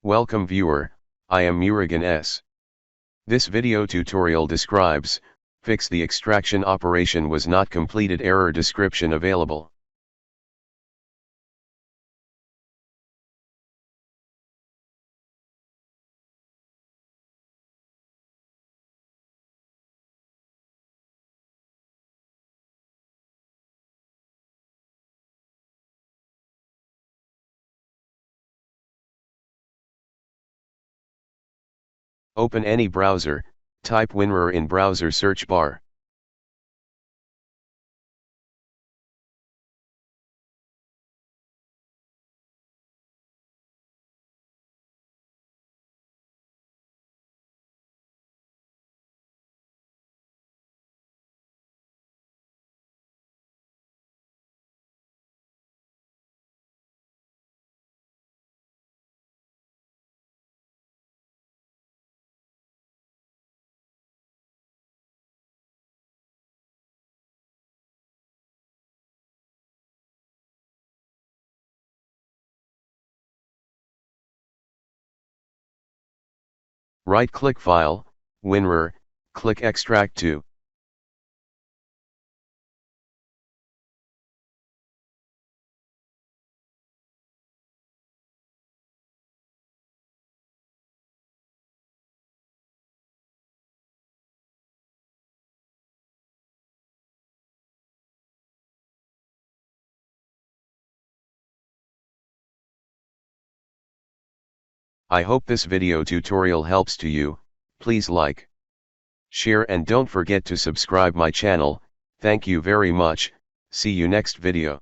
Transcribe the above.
Welcome viewer, I am Murugan S. This video tutorial describes, fix the extraction operation was not completed error description available. Open any browser, type WinRAR in browser search bar. Right-click File, WinRAR, click Extract to. I hope this video tutorial helps to you. Please like, share and don't forget to subscribe my channel. Thank you very much. See you next video.